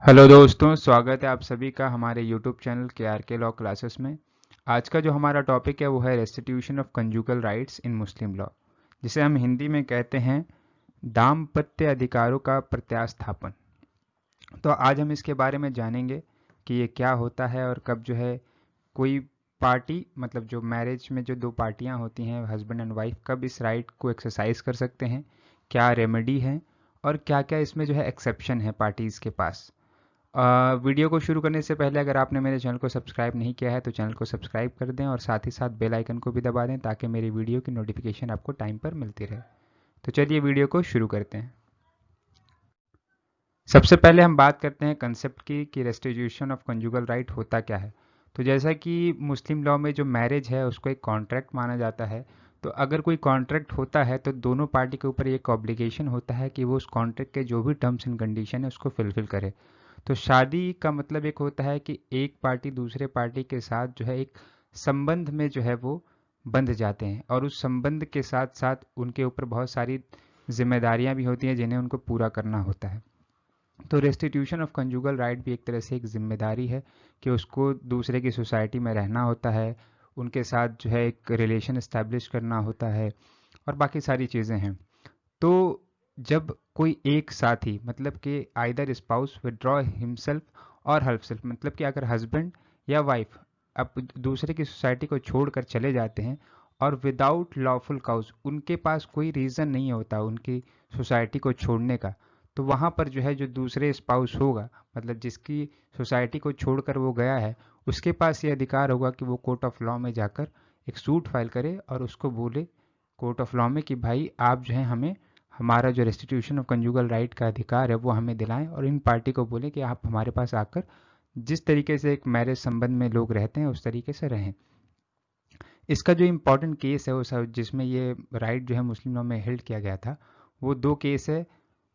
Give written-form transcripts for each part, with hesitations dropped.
Hello दोस्तों, स्वागत है आप सभी का हमारे यूट्यूब चैनल के लॉ क्लासेस में। आज का जो हमारा टॉपिक है वो है restitution of conjugal rights in Muslim law, जिसे हम हिंदी में कहते हैं दाम्पत्य अधिकारों का प्रत्यास्थापन। तो आज हम इसके बारे में जानेंगे कि ये क्या होता है और कब जो है कोई पार्टी, मतलब जो मैरिज में जो दो पार्टियां होती हैं हस्बैंड एंड वाइफ, कब इस राइट को एक्सरसाइज कर सकते हैं, क्या रेमेडी है और क्या क्या इसमें जो है एक्सेप्शन है पार्टीज़ के पास। वीडियो को शुरू करने से पहले अगर आपने मेरे चैनल को सब्सक्राइब नहीं किया है तो चैनल को सब्सक्राइब कर दें और साथ ही साथ बेल आइकन को भी दबा दें ताकि मेरी वीडियो की नोटिफिकेशन आपको टाइम पर मिलती रहे। तो चलिए वीडियो को शुरू करते हैं। सबसे पहले हम बात करते हैं कंसेप्ट की कि रेस्टिट्यूशन ऑफ कंजुगल राइट होता क्या है। तो जैसा कि मुस्लिम लॉ में जो मैरिज है उसको एक कॉन्ट्रैक्ट माना जाता है। तो अगर कोई कॉन्ट्रैक्ट होता है तो दोनों पार्टी के ऊपर एक ऑब्लिगेशन होता है कि वो उस कॉन्ट्रैक्ट के जो भी टर्म्स एंड कंडीशन है उसको फुलफिल करे। तो शादी का मतलब एक होता है कि एक पार्टी दूसरे पार्टी के साथ जो है एक संबंध में जो है वो बंध जाते हैं और उस संबंध के साथ साथ उनके ऊपर बहुत सारी जिम्मेदारियां भी होती हैं जिन्हें उनको पूरा करना होता है। तो रेस्टिट्यूशन ऑफ कंजुगल राइट भी एक तरह से एक जिम्मेदारी है कि उसको दूसरे की सोसाइटी में रहना होता है, उनके साथ जो है एक रिलेशन इस्टेब्लिश करना होता है और बाकी सारी चीज़ें हैं। तो जब कोई एक साथी, मतलब कि आइदर स्पाउस विदड्रॉ हिमसेल्फ और हर्सेल्फ, मतलब कि अगर हस्बैंड या वाइफ अब दूसरे की सोसाइटी को छोड़कर चले जाते हैं और विदाउट लॉफुल काउज, उनके पास कोई रीज़न नहीं होता उनकी सोसाइटी को छोड़ने का, तो वहाँ पर जो है जो दूसरे स्पाउस होगा, मतलब जिसकी सोसाइटी को छोड़कर वो गया है, उसके पास ये अधिकार होगा कि वो कोर्ट ऑफ लॉ में जाकर एक सूट फाइल करे और उसको बोले कोर्ट ऑफ लॉ में कि भाई आप जो है हमें हमारा जो रेस्टिट्यूशन ऑफ कंजुगल राइट का अधिकार है वो हमें दिलाएं, और इन पार्टी को बोले कि आप हमारे पास आकर जिस तरीके से एक मैरिज संबंध में लोग रहते हैं उस तरीके से रहें। इसका जो इम्पोर्टेंट केस है वो जिसमें ये राइट जो है मुस्लिम लॉ में हेल्ड किया गया था, वो दो केस है,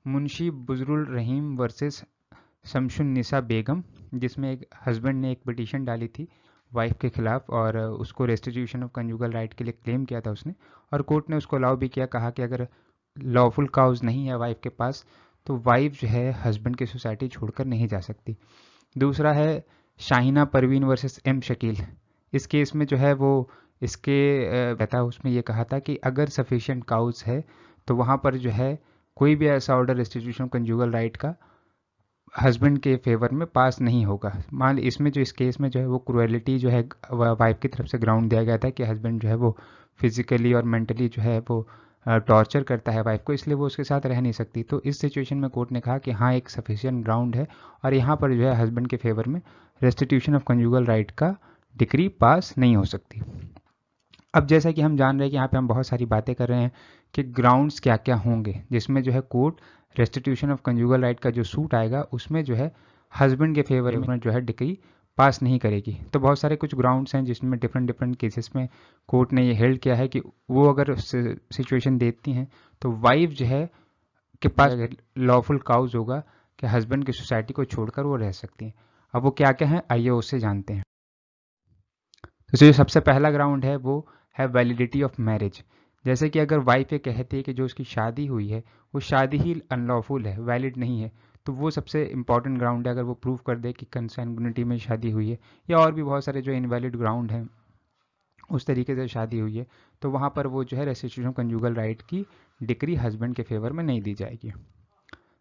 मुंशी बुजरुल रहीम वर्सेस शमशुन निसा बेगम, जिसमें एक हस्बैंड ने एक पिटीशन डाली थी वाइफ के खिलाफ और उसको रेस्टिट्यूशन ऑफ कंजुगल राइट के लिए क्लेम किया था उसने, और कोर्ट ने उसको अलाउ भी किया, कहा कि अगर लॉफुल काउज नहीं है वाइफ के पास तो वाइफ जो है हस्बैंड की सोसाइटी छोड़कर नहीं जा सकती। दूसरा है शाहिना परवीन वर्सेस एम शकील। इस केस में जो है वो इसके बता उसमें ये कहा था कि अगर सफिशिएंट काउज है तो वहाँ पर जो है कोई भी ऐसा ऑर्डर रेस्टिट्यूशन कंजुगल राइट का हस्बैंड के फेवर में पास नहीं होगा। मान इसमें जो इस केस में जो है वो क्रुएलिटी जो है वाइफ की तरफ से ग्राउंड दिया गया था कि हस्बैंड जो है वो फिजिकली और मेंटली जो है वो टॉर्चर करता है वाइफ को, इसलिए वो उसके साथ रह नहीं सकती। तो इस सिचुएशन में कोर्ट ने कहा कि हाँ एक सफिशिएंट ग्राउंड है और यहाँ पर जो है हस्बैंड के फेवर में रेस्टिट्यूशन ऑफ कंजुगल राइट का डिक्री पास नहीं हो सकती। अब जैसा कि हम जान रहे हैं कि यहाँ पे हम बहुत सारी बातें कर रहे हैं कि ग्राउंड्स क्या क्या होंगे जिसमें जो है court restitution of conjugal right का जो सूट आएगा उसमें जो है हस्बैंड के फेवर में जो है डिक्री पास नहीं करेगी। तो बहुत सारे कुछ ग्राउंड्स हैं जिसमें डिफरेंट डिफरेंट केसेस में कोर्ट ने ये हेल्ड किया है कि वो अगर सिचुएशन देती हैं तो वाइफ जो है के पास लॉफुल काउज होगा कि हस्बैंड की सोसाइटी को छोड़कर वो रह सकती हैं। अब वो क्या क्या है आइए उससे जानते हैं। तो जो सबसे पहला ग्राउंड है वो है वैलिडिटी ऑफ मैरिज। जैसे कि अगर वाइफ ये कहती है कि जो उसकी शादी हुई है वो शादी ही अनलॉफुल है, वैलिड नहीं है, तो वो सबसे इंपॉर्टेंट ग्राउंड है। अगर वो प्रूव कर दे कि कंसैंगुनिटी में शादी हुई है या और भी बहुत सारे जो इनवैलिड ग्राउंड हैं उस तरीके से शादी हुई है, तो वहाँ पर वो जो है रेस्टिट्यूशन कंजुगल राइट की डिक्री हस्बैंड के फेवर में नहीं दी जाएगी।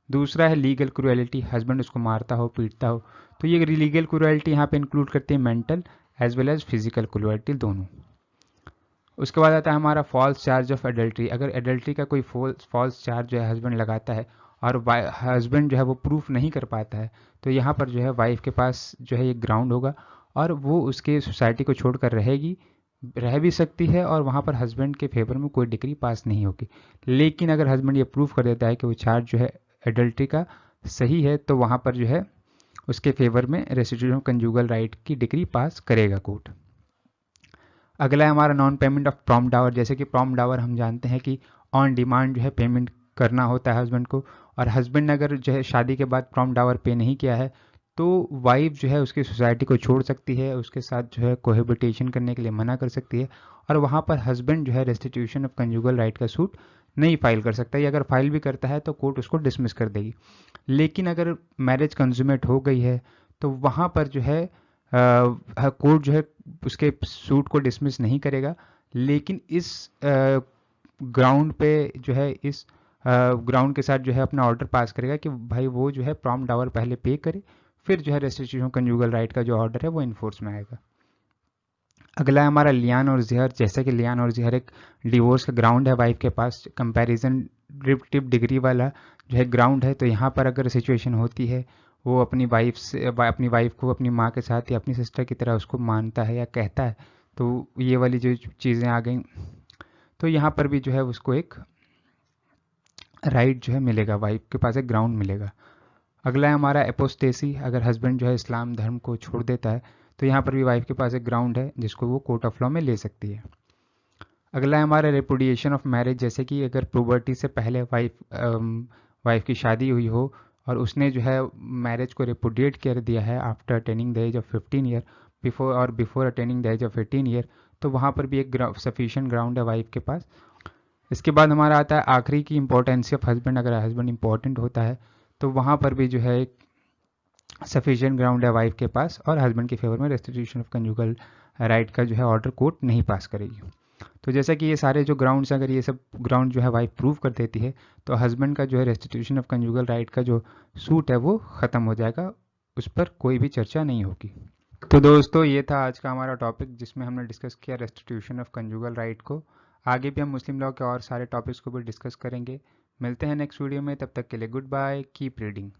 दूसरा है लीगल क्रुएलिटी, हस्बैंड उसको मारता हो पीटता हो, तो ये लीगल क्रुएलिटी यहाँ पे इंक्लूड करती है mental as well as physical cruelty दोनों। उसके बाद आता है हमारा फॉल्स चार्ज ऑफ एडल्ट्री। अगर एडल्ट्री का कोई फॉल्स चार्ज जो है हस्बैंड लगाता है और हस्बैंड जो है वो प्रूफ नहीं कर पाता है, तो यहाँ पर जो है वाइफ के पास जो है एक ग्राउंड होगा और वो उसके सोसाइटी को छोड़कर रहेगी, रह भी सकती है और वहाँ पर हस्बैंड के फेवर में कोई डिग्री पास नहीं होगी। लेकिन अगर हस्बैंड ये प्रूफ कर देता है कि वो चार्ज जो है एडल्ट्री का सही है, तो वहाँ पर जो है उसके फेवर में रेस्टिट्यूशन कंजुगल राइट की डिग्री पास करेगा कोर्ट। अगला है हमारा non payment of prompt Dawar. जैसे कि प्रॉम्प्ट डावर हम जानते हैं कि ऑन डिमांड जो है पेमेंट करना होता है हस्बैंड को, और हस्बैंड ने अगर जो है शादी के बाद प्रॉम्प्ट डावर पे नहीं किया है तो वाइफ जो है उसकी सोसाइटी को छोड़ सकती है, उसके साथ जो है कोहेबिटेशन करने के लिए मना कर सकती है और वहाँ पर हस्बैंड जो है रेस्टिट्यूशन ऑफ कंजुगल राइट का सूट नहीं फाइल कर सकता, या अगर फाइल भी करता है तो कोर्ट उसको डिसमिस कर देगी। लेकिन अगर मैरिज कंज्यूमेट हो गई है तो वहाँ पर जो है कोर्ट जो है उसके सूट को डिसमिस नहीं करेगा, लेकिन इस ग्राउंड पे जो है इस ग्राउंड के साथ जो है अपना ऑर्डर पास करेगा कि भाई वो जो है प्रॉम्प्ट डावर पहले पे करे, फिर जो है रेस्टिट्यूशन कंजुगल राइट का जो ऑर्डर है वो इन्फोर्स में आएगा। अगला है हमारा लियान और जिहर। जैसे कि लियान और जिहर एक डिवोर्स का ग्राउंड है वाइफ के पास, कंपैरिजन टिप डिग्री वाला जो है ग्राउंड है। तो यहाँ पर अगर सिचुएशन होती है वो अपनी वाइफ से अपनी वाइफ को अपनी माँ के साथ या अपनी सिस्टर की तरह उसको मानता है या कहता है, तो ये वाली जो चीज़ें आ गई, तो यहाँ पर भी जो है उसको एक राइट जो है मिलेगा, वाइफ के पास एक ग्राउंड मिलेगा। अगला है हमारा एपोस्टेसी। अगर हस्बैंड जो है इस्लाम धर्म को छोड़ देता है तो यहाँ पर भी वाइफ के पास एक ग्राउंड है जिसको वो कोर्ट ऑफ लॉ में ले सकती है। अगला है हमारा रेपुडिएशन ऑफ मैरिज। जैसे कि अगर पुबर्टी से पहले वाइफ की शादी हुई हो और उसने जो है मैरिज को रेपुडिएट कर दिया है after attaining the age of 15 year, before attaining the age of 18 year, तो वहाँ पर भी एक सफिशिएंट ग्राउंड है वाइफ के पास। इसके बाद हमारा आता है आखिरी की इंपॉर्टेंस ऑफ हस्बैंड। अगर हस्बैंड इंपॉर्टेंट होता है तो वहाँ पर भी जो है एक सफिशिएंट ग्राउंड है वाइफ के पास, और हस्बैंड के फेवर में रेस्टिट्यूशन ऑफ कंजुगल राइट का जो है ऑर्डर कोर्ट नहीं पास करेगी। तो जैसा कि ये सारे जो ग्राउंड्स, अगर ये सब ग्राउंड जो है वाइफ प्रूव कर देती है तो हस्बैंड का जो है रेस्टिट्यूशन ऑफ कंजुगल राइट का जो सूट है वो ख़त्म हो जाएगा, उस पर कोई भी चर्चा नहीं होगी। तो दोस्तों ये था आज का हमारा टॉपिक जिसमें हमने डिस्कस किया रेस्टिट्यूशन ऑफ कंजुगल राइट को। आगे भी हम मुस्लिम लॉ के और सारे टॉपिक्स को भी डिस्कस करेंगे। मिलते हैं नेक्स्ट वीडियो में, तब तक के लिए गुड बाय, कीप रीडिंग।